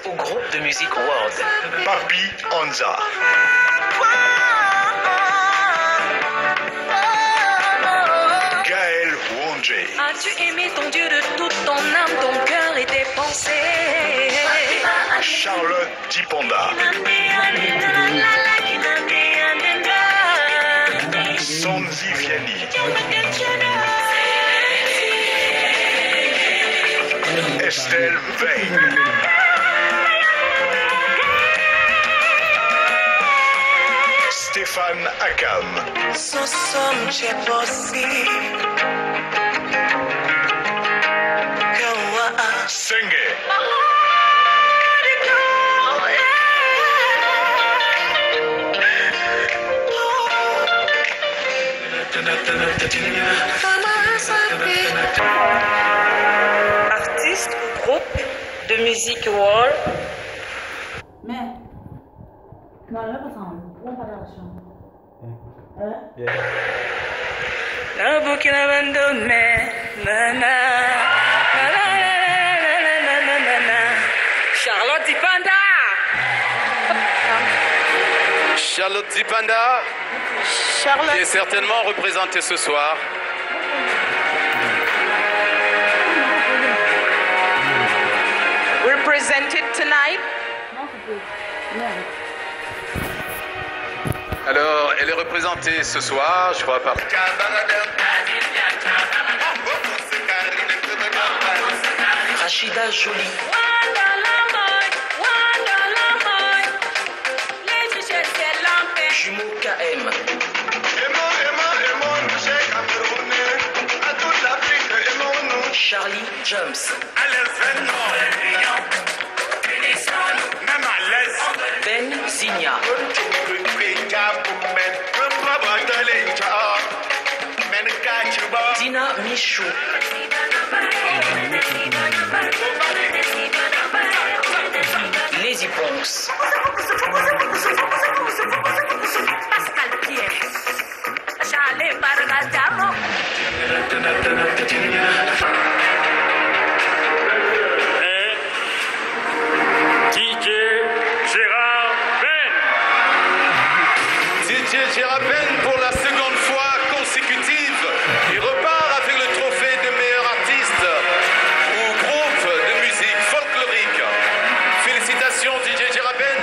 au groupe de musique World. Papi Anza. Gaël Wonjé. As-tu aimé ton Dieu de toute ton âme, ton cœur et tes pensées? Charlotte Dipanda. Sanzi Vianney. Estelle Veil. Stéphane Akam. Senge. Artiste ou groupe de musique World. Mais, non, elle va pas ensemble. On va pas dans la chambre. La bouquin abandonné. Nana. Charlotte Dipanda. Charlotte Dipanda, qui est certainement représentée ce soir. Represented tonight. Alors, elle est représentée ce soir, je crois, par... Rachida Jolie. Jumeau KM. Charlie Jumps. Ben Zigna. Dina Michou. Lazy Ponks. Pascal Pierre. Charlie Bargatamo. DJ Gérard Ben. DJ Gérard Ben, pour la seconde fois consécutive, il repart avec le trophée de meilleur artiste ou groupe de musique folklorique. Félicitations DJ Gérard Ben,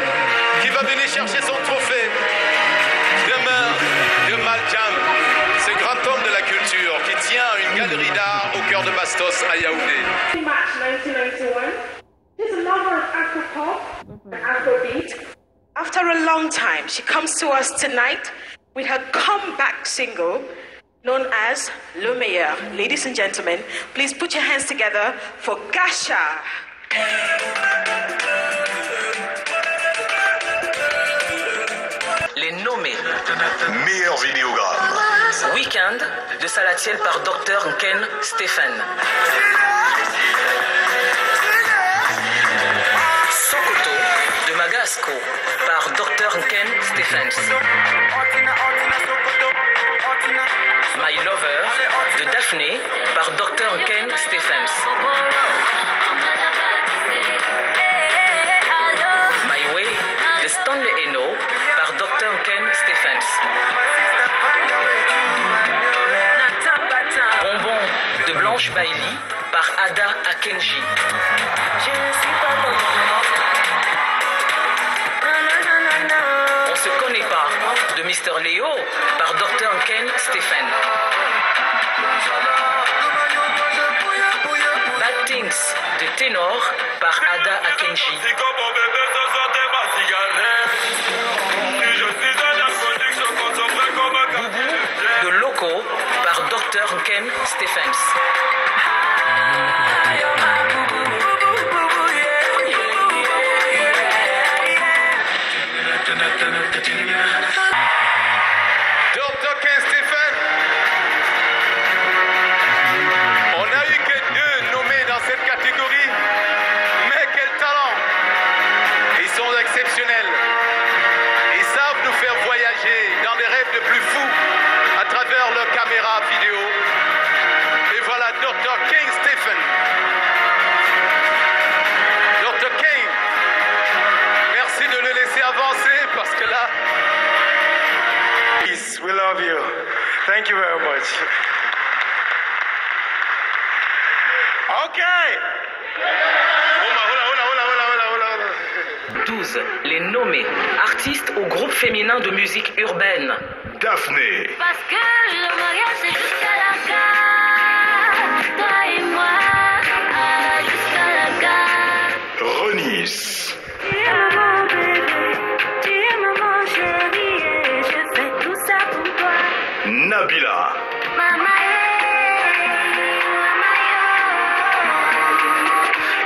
qui va venir chercher son trophée demain de Maljam, ce grand homme de la culture qui tient une galerie d'art au cœur de Bastos à Yaoundé. March 1991. She's a lover of Afropop and Afrobeat. After a long time, she comes to us tonight with her comeback single known as Le Meilleur. Ladies and gentlemen, please put your hands together for Gasha. Les nommés. Meilleur vidéogramme. Weekend de Salatiel par Dr Ken Stephen. Sokoto de Magasco par Dr Ken Stephens. My Lover de Daphné par Dr Ken Stephens. My Way de Stanley Eno par Dr Ken Stephens. Bonbon de Blanche Bailey par Ada Akenji. On se connaît pas de Mr. Léo par Dr Ken Stephen. Bad Things de Ténor par Ada Akenji. Boubou de Loco par Dr Ken Stephens. Dr. Ken Stephen, on n'a eu que 2 nommés dans cette catégorie, mais quel talent! Ils sont exceptionnels. Ils savent nous faire voyager dans des rêves de plus fous à travers leur caméra vidéo. Et voilà Dr. Ken Stephen. love you. Thank you very much. Okay. 12. Les nommés. Artistes au groupe féminin de musique urbaine. Daphné. Parce que le mariage c'est jusqu'à la gare. Toi et moi, jusqu'à la gare. Renice. Tu es maman bébé, tu es maman chérie et je fais tout ça pour toi. Nabila. Mama,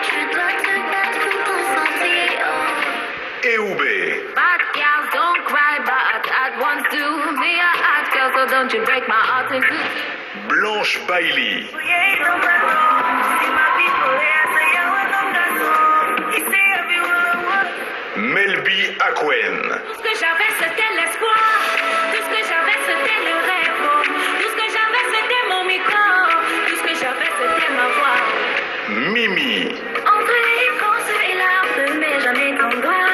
je dois te battre pour ton sentir. Eoubé. Bad girls don't cry, but at once do. Me a hot girl, so don't you break my heart in two. Blanche Bailey. Melby Aquen. Tout ce que j'avais c'était l'espoir, tout ce que j'avais c'était le rêve, tout ce que j'avais c'était mon micro, tout ce que j'avais c'était ma voix. Mimi. Entre les grosses et larmes, mais jamais ton doigt.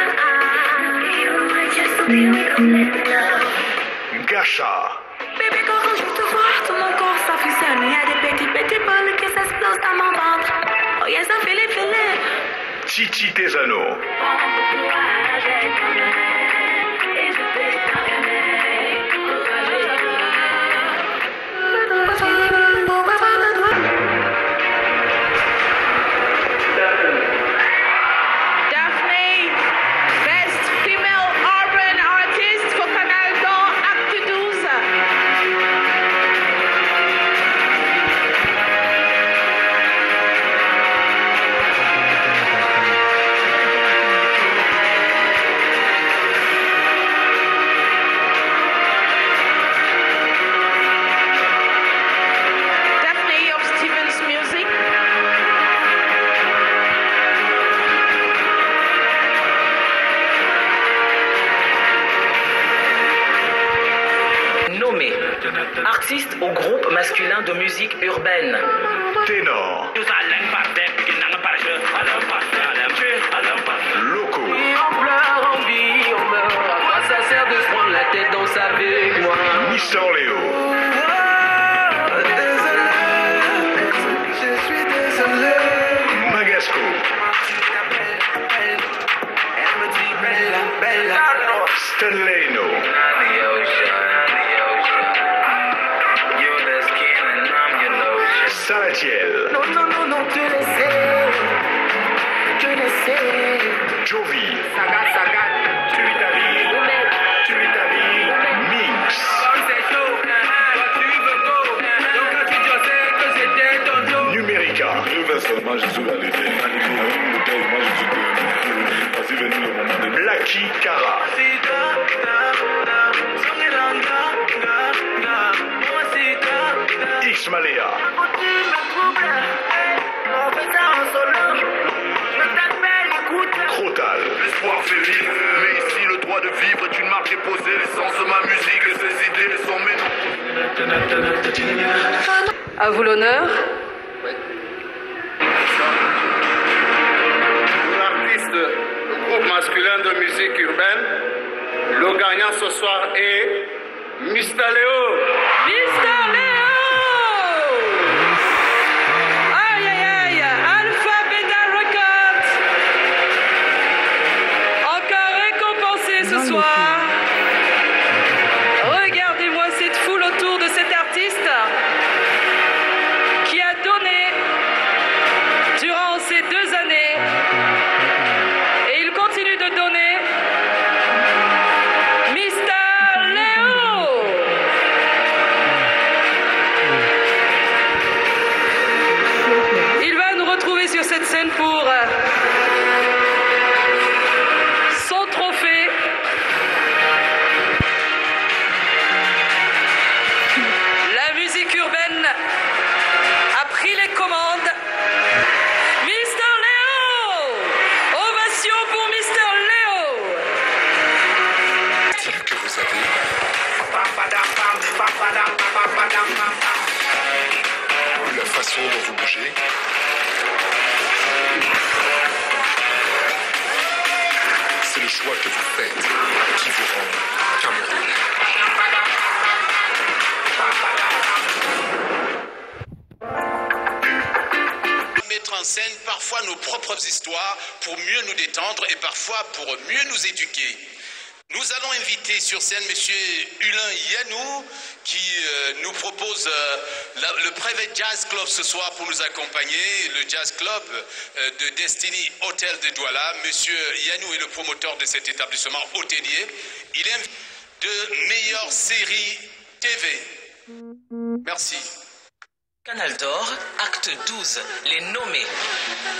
Just be comme les Gacha. Bébé, quand je te vois, tout mon corps ça fusionne. Il y a des petits balles qui s'explosent dans mon ventre. Oh yeah, ça fait les filets. Titi Tesano. Daphne, Best Female Urban Artist pour Canal Don, Acte 12. Daphne of Stevens Music. Nommés. Artistes au groupe masculin de musique urbaine. Ténor. Loco. On pleure, on vit, on meurt. À quoi ça sert de se prendre la tête dans sa vie avec moi? Mister Léo. Magasco. Stanleyno. Salatiel. Non, non, non, non, tu le sais. Tu le sais. Jovi. Sagat, sagat. Tu ta vie. Minx. Numérica. Blacky Cara. X Malea. Crotal. L'espoir fait vivre, mais ici le droit de vivre est une marque déposée. L'essence de ma musique et ses idées sont mes noms. À vous l'honneur. L'artiste du groupe masculin de musique urbaine, le gagnant ce soir est Mr. Léo. Mr. Léo! Aïe aïe aïe! Alpha Beta Records! Encore récompensé ce soir! Regardez-moi cette foule autour de cet artiste qui a donné durant ces 2 années et il continue de donner. Mr. Léo! Il va nous retrouver sur cette scène pour son trophée. La musique urbaine a pris les commandes. Mr. Léo! Ovation pour Mr. Léo! Style que vous avez. La façon dont vous bougez. C'est le choix que vous faites qui vous rend Cameroun. Mettre en scène parfois nos propres histoires pour mieux nous détendre et parfois pour mieux nous éduquer. Nous allons inviter sur scène M. Hulin Yanou qui nous propose le Private Jazz Club ce soir pour nous accompagner, le Jazz Club de Destiny Hotel de Douala. M. Yanou est le promoteur de cet établissement hôtelier. Il est de meilleures séries TV. Merci. Canal d'Or, acte 12, les nommés.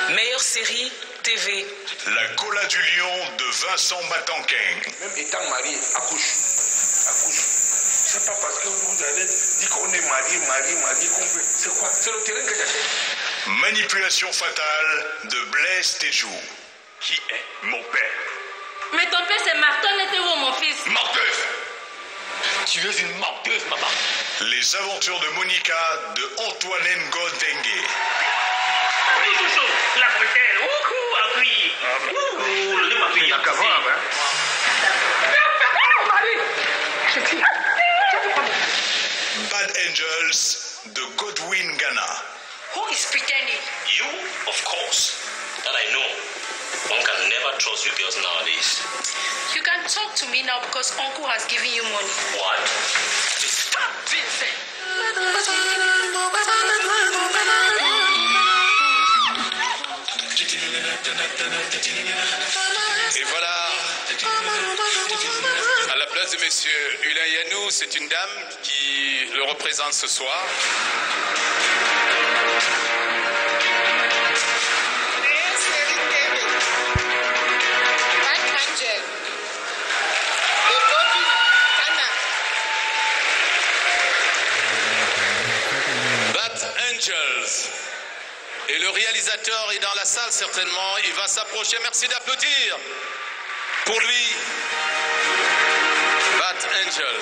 Meilleure série TV. La Cola du Lion de Vincent Matanquin. Même étant marié, accouche. C'est pas parce que vous allez dire qu'on est marié qu'on peut. C'est quoi? C'est le terrain que j'achète. Manipulation fatale de Blaise Téjou. Qui est mon père? Mais ton père c'est Martin, était où mon fils? Menteuse! Tu es une menteuse, maman. Les aventures de Monica de Antoine Ngodengue. La bretelle, appui. Il n'y a qu'à voir, hein. Bad Angels de Godwin Ghana. Who is pretending? You, of course. That I know. One can never trust you girls nowadays. You can talk to me now because uncle has given you money. What? Stop Vincent! Et voilà, à la place de M. Hulin Yanou, c'est une dame qui le représente ce soir. Bad Angels. Et le réalisateur est dans la salle certainement. Il va s'approcher. Merci d'applaudir pour lui. Bad Angels.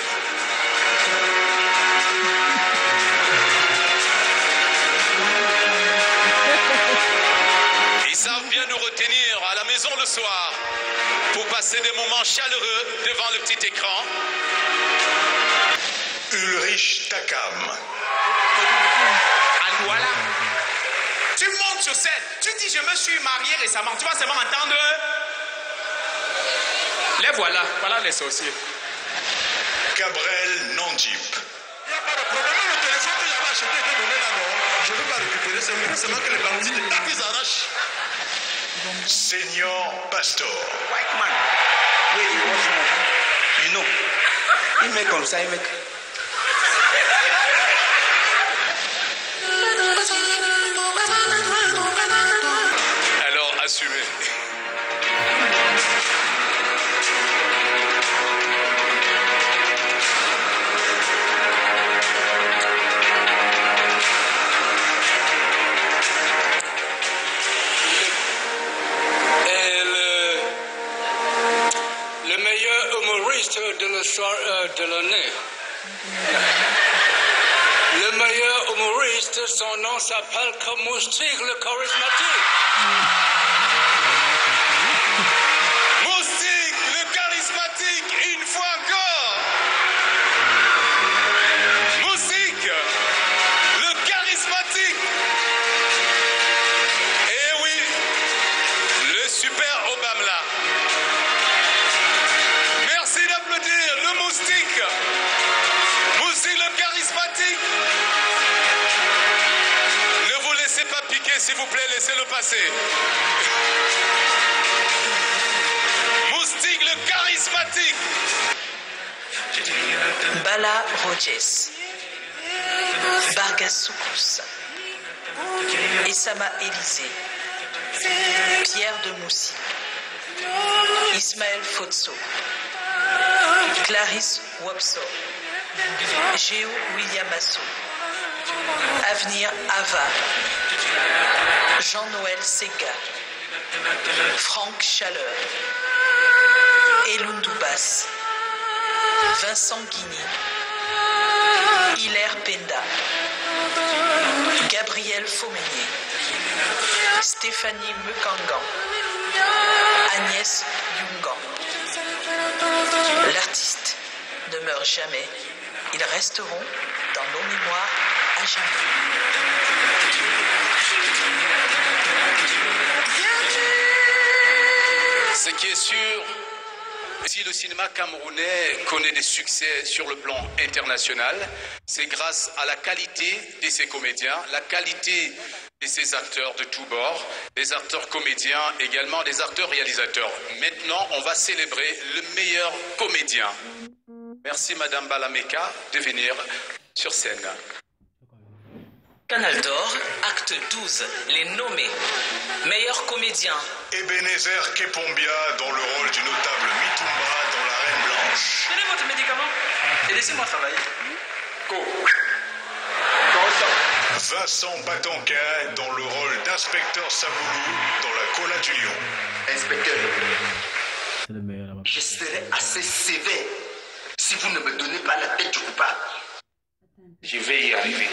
Ils savent bien nous retenir à la maison le soir pour passer des moments chaleureux devant le petit écran. Ulrich Takam. Voilà. Tu montes sur scène, tu dis je me suis marié récemment, tu vas seulement entendre. Les voilà, voilà les sorciers. Gabriel Nandip. Il n'y a pas de problème. Le téléphone que j'avais acheté était donné là, non? Je ne veux pas récupérer, c'est seulement que les bandits de tac, ils arrachent. Senior Pastor. White man. Oui, il watch more. You know. Il met comme ça, il met. Alors, assumez. Le meilleur humoriste de l'année. Le meilleur humoriste, son nom s'appelle comme Moustique le charismatique. Moustique, le charismatique, une fois encore. Moustique, le charismatique. Eh oui, le super Obama. Merci d'applaudir le moustique. Moustique, le charismatique. Ne vous laissez pas piquer, s'il vous plaît, laissez-le passer. Moustique, le charismatique. Bala Rogers, Bargassoukous, Essama Élysée, Pierre de Moussy, Ismaël Fotso, Clarisse Wapso, Géo William Masso, Avenir Ava, Jean-Noël Sega, Franck Chaleur, Eloun Doubas, Vincent Guigny, Hilaire Penda, Gabriel Fauménier, Stéphanie Mekangan, Agnès Yungan. L'artiste ne meurt jamais, ils resteront dans nos mémoires à jamais. Ce qui est sûr, si le cinéma camerounais connaît des succès sur le plan international, c'est grâce à la qualité de ses comédiens, la qualité de ses acteurs de tous bords, des acteurs comédiens, également des acteurs réalisateurs. Maintenant, on va célébrer le meilleur comédien. Merci Madame Balameka de venir sur scène. Canal d'Or, acte 12, les nommés. Meilleur comédien. Ebenezer Kepombia dans le rôle du notable Mitumba dans La Reine Blanche. Tenez votre médicament et laissez-moi travailler. Vincent Batanquin dans le rôle d'inspecteur Saboulou dans La Cola du Lion. Inspecteur, je serai assez sévère si vous ne me donnez pas la tête du coupable. Je vais y arriver.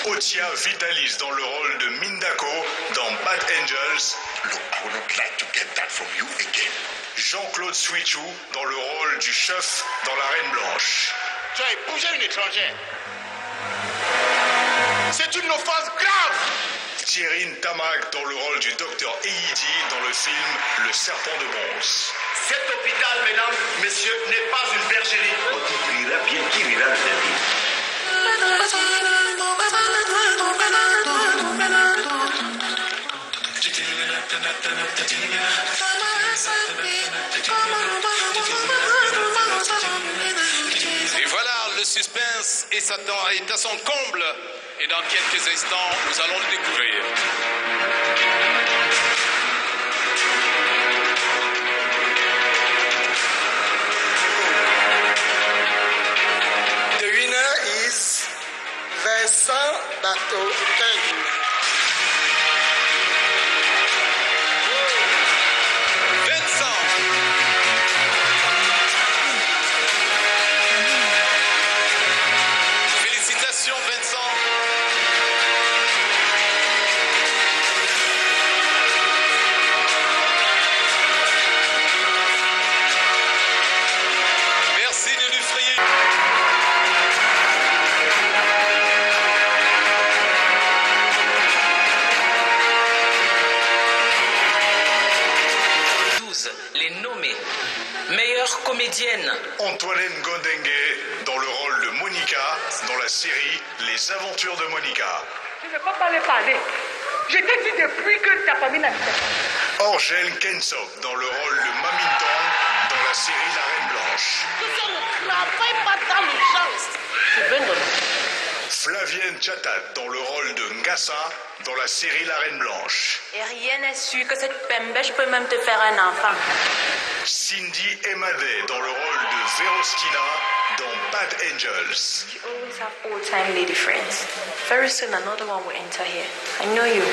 Otia Vitalis dans le rôle de Mindako dans Bad Angels. Look, I would not like to get that from you again. Jean-Claude Switchou dans le rôle du chef dans La Reine Blanche. Tu as épousé une étrangère. C'est une offense grave. Thierry Tamac dans le rôle du docteur Eyidi dans le film Le Serpent de Bronze. Cet hôpital, mesdames, messieurs, n'est pas une bergerie. Qui rira bien, qui rira le dernier. Et voilà, le suspense est à son comble. Et dans quelques instants, nous allons le découvrir. The winner is Vincent Batanquin. Félicitations Vincent. Merci de lui frayer. Les nommés. Meilleure comédienne. Antoine Gondengue dans le rôle de Monica dans la série Les Aventures de Monica. Tu ne peux pas les parler. Je t'ai dit depuis que ta famille n'a pas. Orgel Kensok dans le rôle de Mamintong dans la série La Reine Blanche. Tu ne travailles pas dans l'urgence. C'est bien donné. Flavienne Chatat dans le rôle de Ngassa dans la série La Reine Blanche. Et rien n'est sûr que cette pembèche peut même te faire un enfant. Cindy Emade dans le rôle de Verostina dans Bad Angels. You always have old-time lady friends. Very soon another one will enter here. I know you.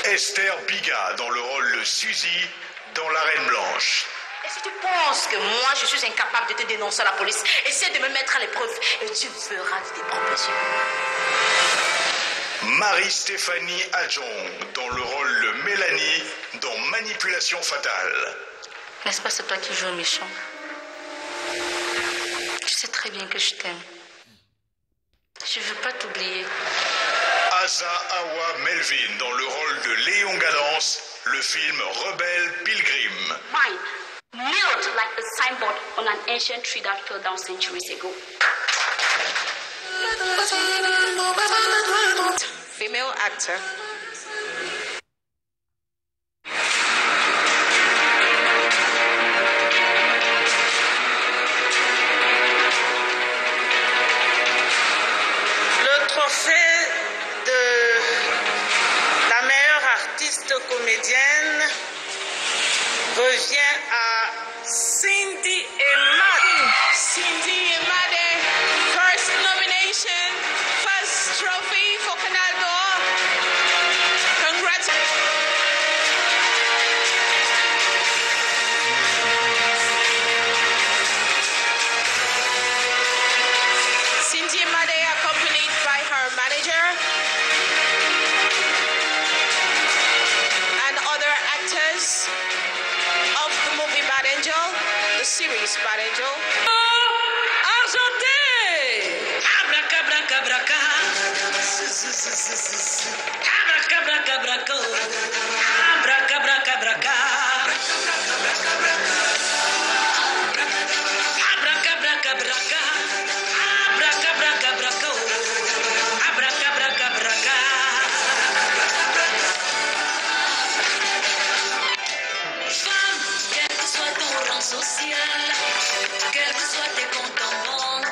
Esther Biga dans le rôle de Suzy dans La Reine Blanche. Et si tu penses que moi je suis incapable de te dénoncer à la police, essaie de me mettre à l'épreuve et tu verras de tes propres yeux. Marie-Stéphanie Adjong dans le rôle de Mélanie dans Manipulation fatale. N'est-ce pas, c'est toi qui joues au méchant? Tu sais très bien que je t'aime. Je veux pas t'oublier. Asa Awa Melvin dans le rôle de Léon Gadance, le film Rebelle Pilgrim. Mine, nailed like a signboard on an ancient tree that fell down centuries ago. Female actor. Le trophée de la meilleure artiste comédienne revient à Cindy Emade. Cindy Emade, first nomination, first trophy for Canal d'Or. Congratulations. Cindy Emade, accompanied by her manager and other actors of the movie Bad Angel, the series Bad Angel. Argenté! Abracabra. Abracabra, abracabra, femme, quel que soit ton rang social, quel que soit tes comptes en banque,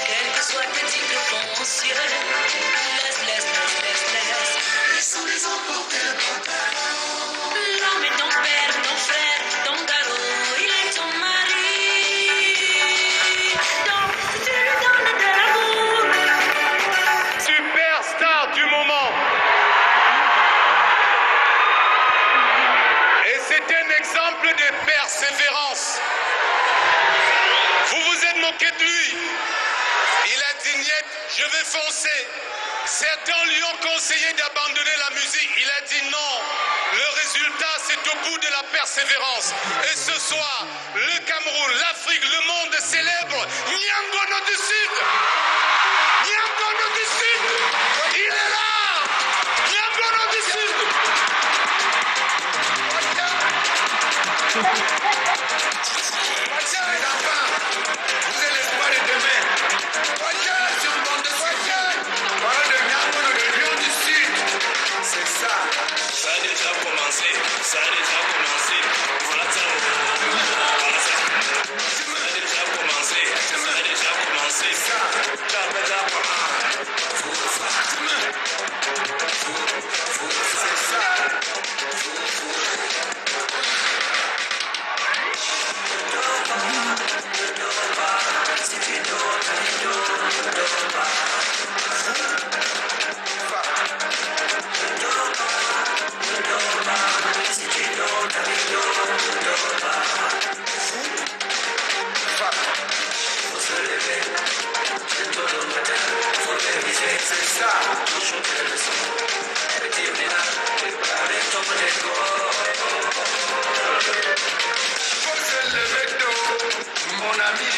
quel que soit tes titres fonciers, laisse. Laissons les emporter le pantalon. L'homme est ton père, ton frère, ton garot, il est ton mari. Donc, tu lui donnes de l'amour. Superstar du moment. Et c'est un exemple de persévérance. Vous vous êtes moqué de lui. Il a dit niet, je vais foncer. Certains lui ont conseillé d'abandonner la musique. Il a dit non. Le résultat, c'est au bout de la persévérance. Et ce soir, le Cameroun, l'Afrique, le monde célèbre Niangono du Sud. Niangono du Sud. Il est là. Niangono du Sud. Les enfants, vous êtes l'espoir de demain. Sur le monde de voilà le Niangono de Lyon du Sud. C'est ça. Ça a déjà commencé. Voilà ça. Ça a déjà commencé. C'est ça. C'est ça. Faut se lever tôt, mon ami.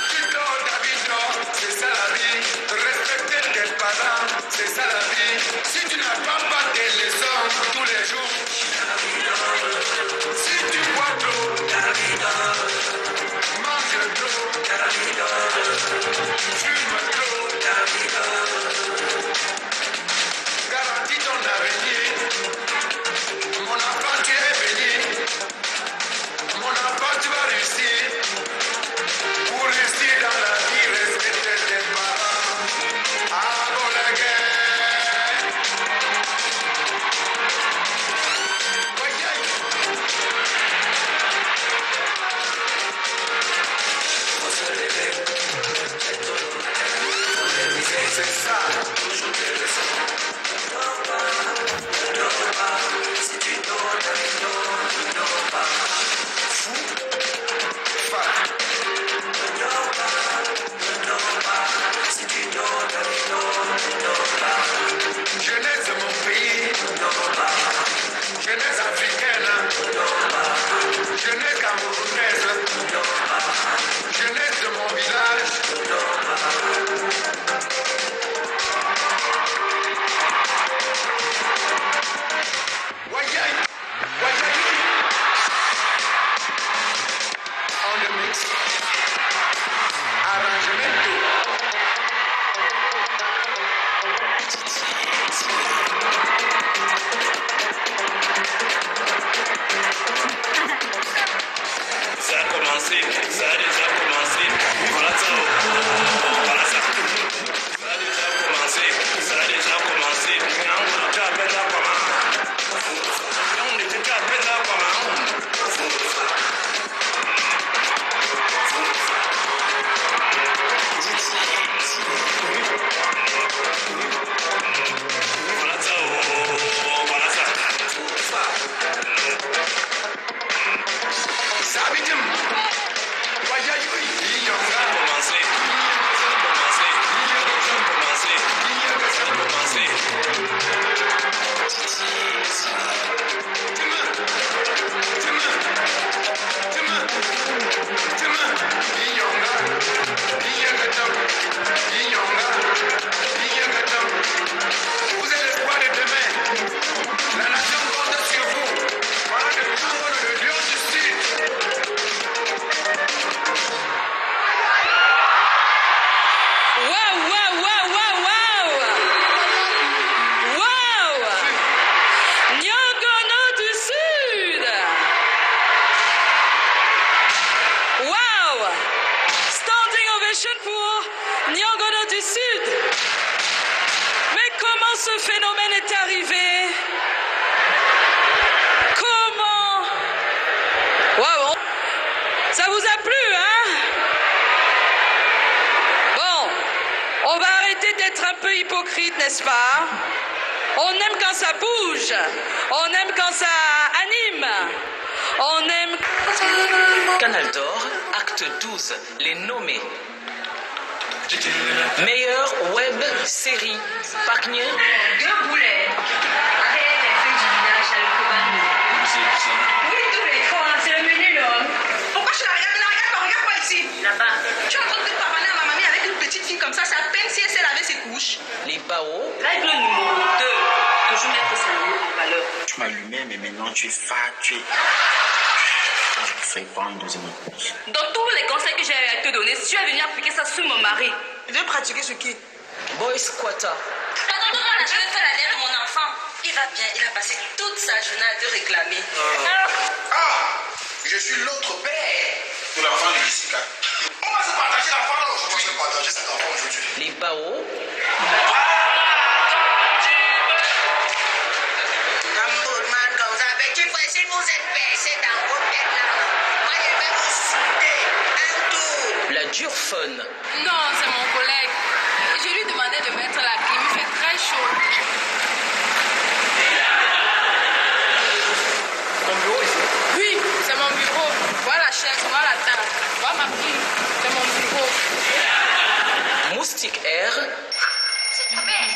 Vito, Davido, c'est ça la vie. Respecter tes parents, c'est ça la vie. Si tu n'apprends pas tes leçons tous les jours, si tu bois de l'eau, mange de l'eau, fume de l'eau, garantis ton avenir. Mon enfant, tu es béni. Mon enfant, tu vas réussir. Pour réussir dans la vie, respecter tes parents. Avant la guerre. Faut se lever. C'est ça. Toujours tes leçons. Si tu dors pas. Fou. Si tu dors pas. Jeunesse de mon pays. Jeunesse africaine. Jeunesse camerounaise. Jeunesse de mon village. On the mix. Arrangement. Ça a commencé. Ça a déjà commencé. Voilà ça. Voilà ça. Ça a déjà commencé. On était à peine là comment. On était à peine là comment. Voilà ça. Sabitim. Voyez. un peu hypocrite, n'est-ce pas? On aime quand ça bouge, on aime quand ça anime, on aime... Canal d'Or, acte 12, les nommés. Meilleure web série. Pacnier. Deux boulets. Avec les feux du village à l'Ocobano. Oui, tous les fois, c'est le menu l'homme. Pourquoi je la regarde pas ici? Là-bas. Tu es en train de pavaner à ma mamie avec une petite fille comme ça, c'est à peine si elle sait laver ses couches. Les Bao. Règle numéro 2. Toujours mettre sa numéro en valeur. Tu m'allumais, mais maintenant tu es fat, tu es... Je ne fais pas une deuxième réponse. Dans tous les conseils que j'ai à te donner, si tu es venu appliquer ça sur mon mari. Je vais pratiquer sur qui? Boy Squatter. Attends, je vais faire la lettre de mon enfant. Il va bien, il a passé toute sa journée à te réclamer. Ah, je suis l'autre père de l'enfant de Jessica. On va se partager l'enfant là aujourd'hui. On va se partager cet enfant aujourd'hui. Les Bao. Si vous êtes baissé dans vos têtes là, moi je vais vous souder un tour. La Durphone. Non, c'est mon collègue. Je lui demandais de mettre la clim, il fait très chaud. Ton bureau ici? Oui, c'est mon bureau. Voilà la chaise, voilà la table. Voilà ma clim, c'est mon bureau. Moustique Air. C'est ta mère.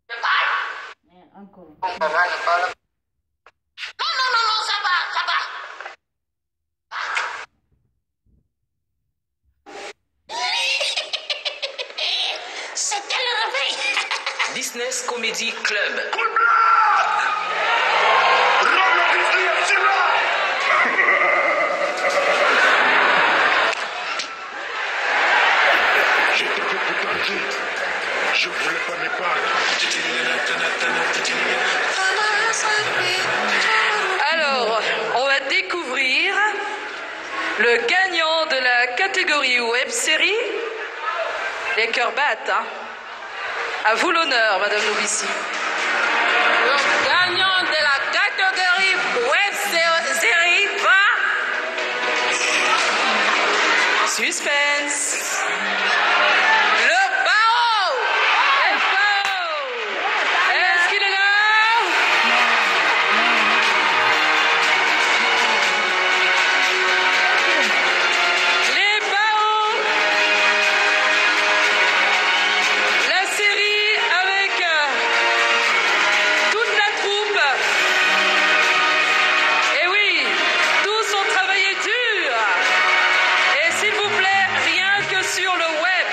Je parle. Encore. Non, ça va. C'était le réveil. Disney Comedy Club. Je voulais pas mes parts. Alors, on va découvrir le gagnant de la catégorie web série. Les cœurs battent, hein. À vous l'honneur, Madame Novici. Le gagnant de la catégorie web série va... Suspense. Le Bao. Le Bao. Est-ce qu'il est là? Les Bao. La série avec toute la troupe. Et oui, tous ont travaillé dur. Et s'il vous plaît, rien que sur le web.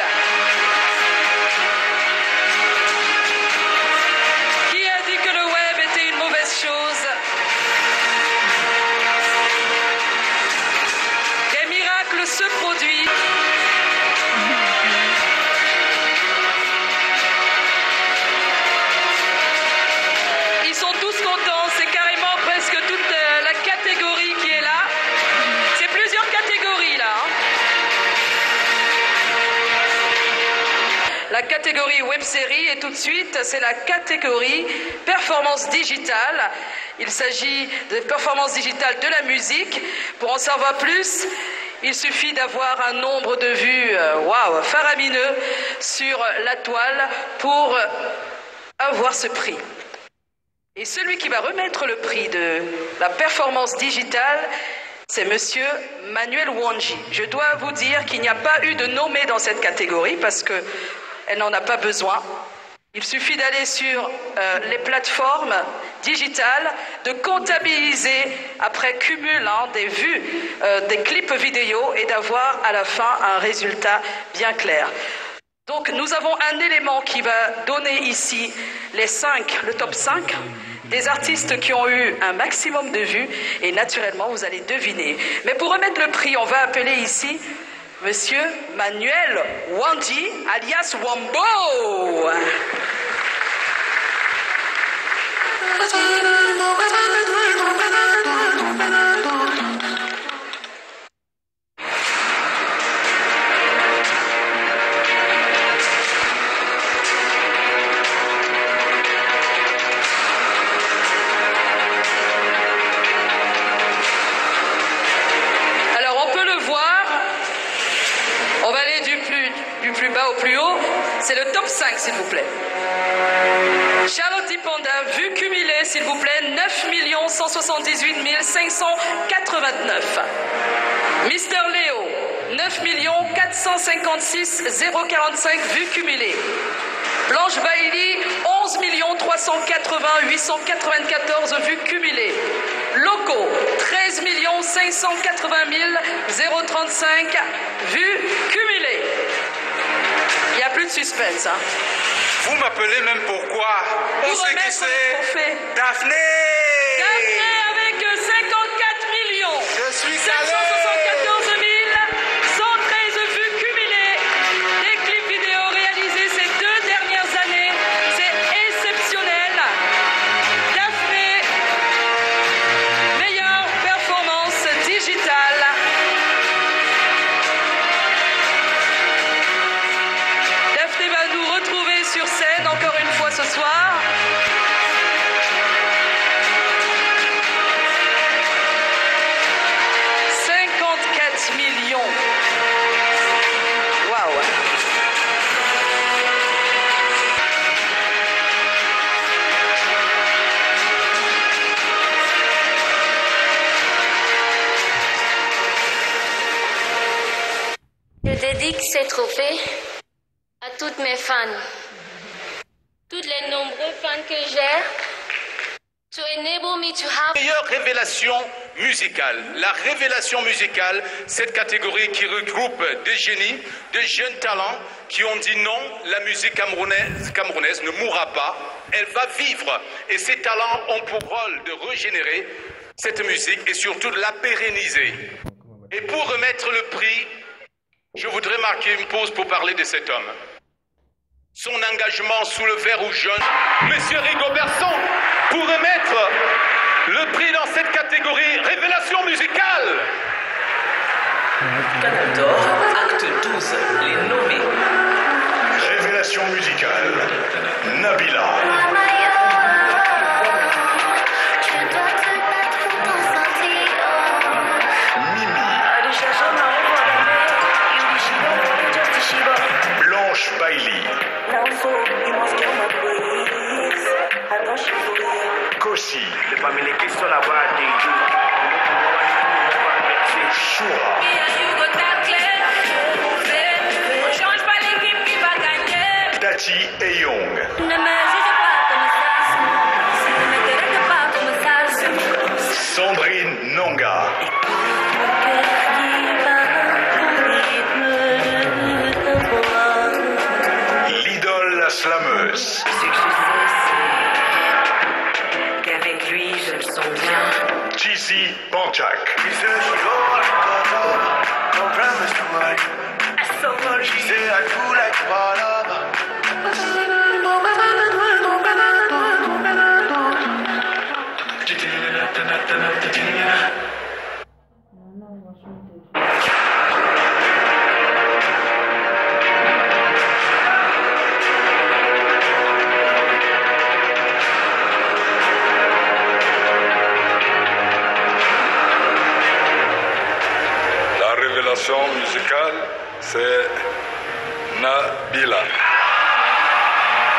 Qui a dit que le web était une mauvaise chose? Des miracles se produisent. Ils sont tous contents, c'est carrément presque toute la catégorie qui est là. C'est plusieurs catégories là. Hein. La catégorie web série et tout de suite, c'est la catégorie performance digitale. Il s'agit de performance digitale de la musique. Pour en savoir plus, il suffit d'avoir un nombre de vues faramineux sur la toile pour avoir ce prix. Et celui qui va remettre le prix de la performance digitale, c'est Monsieur Manuel Wanji. Je dois vous dire qu'il n'y a pas eu de nommé dans cette catégorie parce qu'elle n'en a pas besoin. Il suffit d'aller sur les plateformes digitales, de comptabiliser après cumul des vues, des clips vidéo et d'avoir à la fin un résultat bien clair. Donc nous avons un élément qui va donner ici le top 5 des artistes qui ont eu un maximum de vues et naturellement vous allez deviner. Mais pour remettre le prix, on va appeler ici Monsieur Manuel Wanji alias Wambo. plus bas au plus haut. C'est le top 5, s'il vous plaît. Charlotte Dipanda, vue cumulée, s'il vous plaît, 9 178 589. Mister Léo, 9 456 045 vues cumulées. Blanche Bailey, 11 380 894 vues cumulées. Loco, 13 580 035 vues cumulées. Il n'y a plus de suspense. Hein. Vous m'appelez même pourquoi? On sait qui c'est. Daphné. Daphné avec 54 millions. Je suis 774 113 vues cumulées. Des clips vidéo réalisés ces 2 dernières années. C'est exceptionnel. Daphné, meilleure performance digitale. Daphné va nous retrouver sur scène encore une fois ce soir. Millions. Waouh. Je dédie ces trophées à toutes mes fans, toutes les nombreux fans que j'ai. To enable me to have... Meilleure révélation musicale. La révélation musicale, cette catégorie qui regroupe des génies, des jeunes talents qui ont dit non, la musique camerounaise ne mourra pas, elle va vivre. Et ces talents ont pour rôle de régénérer cette musique et surtout de la pérenniser. Et pour remettre le prix, je voudrais marquer une pause pour parler de cet homme. Son engagement sous le vert ou jaune, Monsieur Rigobertson, pour remettre le prix dans cette catégorie révélation musicale. Canal d'Or, acte 12, les nommés. Révélation musicale, Nabila. Blanche Bailey. Kossi. Choura. Dati et Young. Sandrine Nonga. L'idole la slameuse. Qu'avec lui, je me sens bien. Cheesy Banchak. La révélation musicale, c'est Nabila.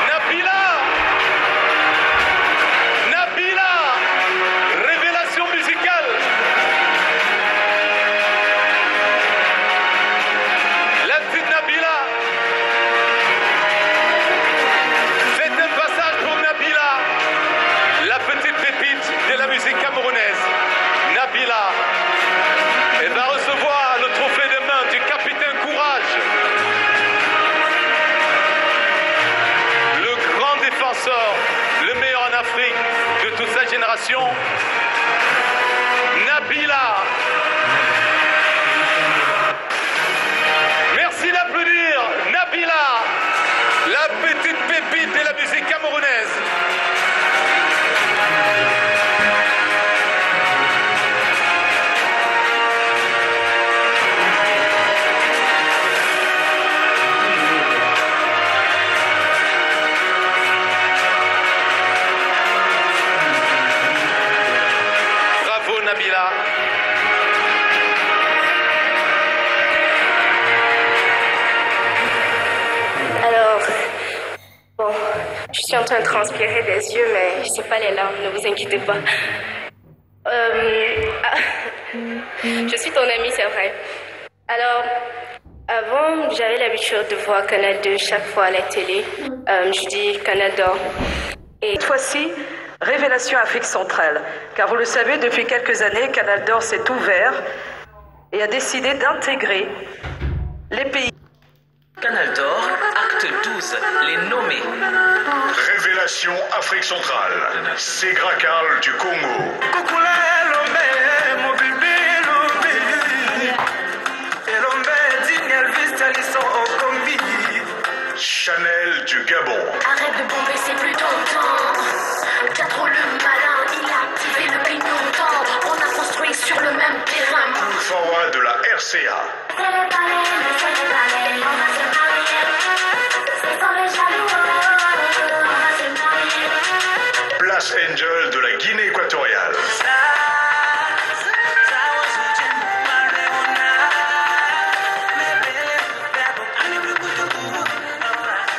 Nabila! Nabila! Révélation musicale! La petite Nabila! C'est un passage pour Nabila, la petite pépite de la musique camerounaise. Nabila! Elle va recevoir le trophée de main du capitaine Courage. Le grand défenseur, le meilleur en Afrique de toute sa génération, Nabila. Merci d'applaudir Nabila, la petite pépite de la musique camerounaise. Je suis en train de transpirer des yeux, mais c'est pas les larmes, ne vous inquiétez pas. Je suis ton amie, c'est vrai. Alors, avant, j'avais l'habitude de voir Canal 2 chaque fois à la télé. Je dis Canal d'Or. Et cette fois-ci, révélation Afrique centrale. Car vous le savez, depuis quelques années, Canal d'Or s'est ouvert et a décidé d'intégrer les pays. Canal d'Or, acte 12, les nommés. Révélation Afrique centrale. Segra Karl du Congo. Chanel du Gabon. Arrête de bomber, c'est plus ton temps. T'as trop le malin, il a activé le clignotant. On a construit sur le même terrain. Cool forward de la RCA. C'est les baleines, on va se marier. C'est sans les jaloux, on va se marier. Place Angel de la Guinée équatoriale.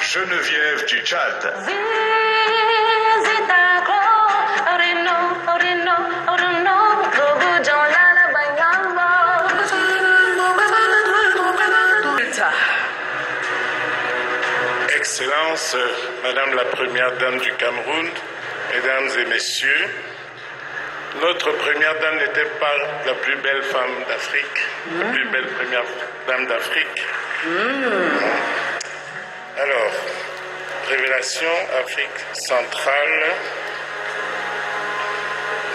Geneviève du Tchad. Excellence, Madame la Première Dame du Cameroun, Mesdames et Messieurs, notre Première Dame n'était pas la plus belle femme d'Afrique, la plus belle Première Dame d'Afrique. Alors, révélation Afrique centrale.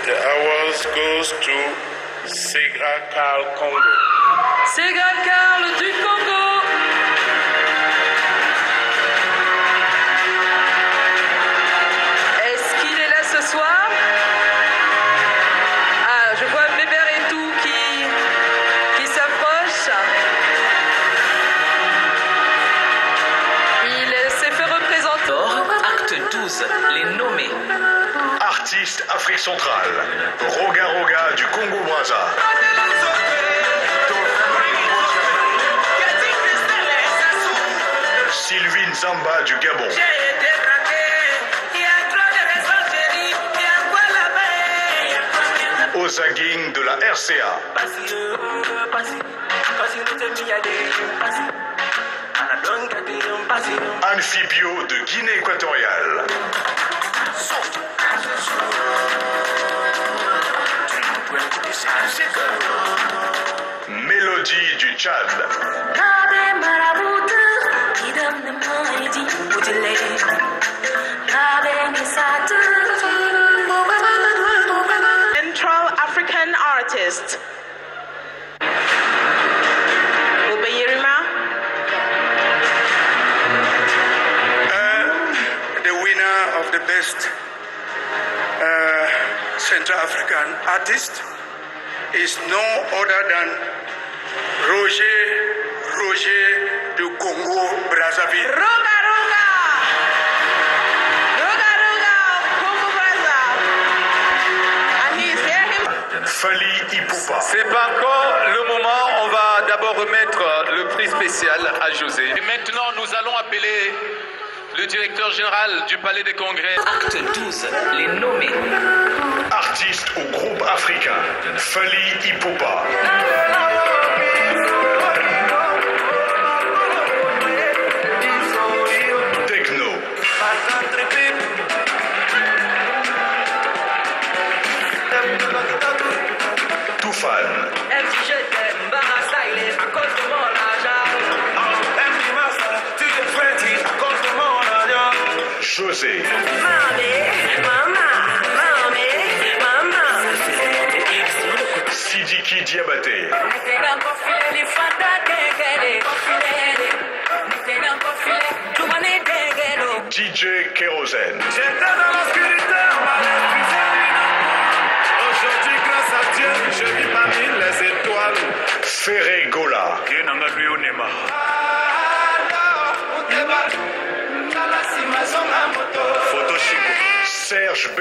The awards goes to Segra Karl Congo. Segra Karl du Congo. Est-ce qu'il est là ce soir? Ah, je vois Bébé Retou qui s'approche. Il s'est fait représenter. Acte 12, les nommés. Artiste Afrique centrale. Roga Roga du Congo-Brazza. Sylvine Zamba du Gabon. Ozaging de la RCA. Amphibio de Guinée équatoriale. Mélodie du Tchad. Central African artist. Obayerima. The winner of the best Central African artist is no other than Roger du Congo Brazzaville. Roga Roga. Roga Roga, Congo Brazza. And he's here. Fali Ipupa. C'est pas encore le moment, on va d'abord remettre le prix spécial à José. Et maintenant, nous allons appeler le directeur général du Palais des Congrès. Acte 12, les nommés. Artiste au groupe africain. Fali Ipupa. Techno. Toufan. José. Sidiki Diabaté. DJ Kérosène. J'étais dans l'obscurité, on m'a refusé. Aujourd'hui, grâce à Dieu, je vis parmi les étoiles. Ferré Gola. Serge B.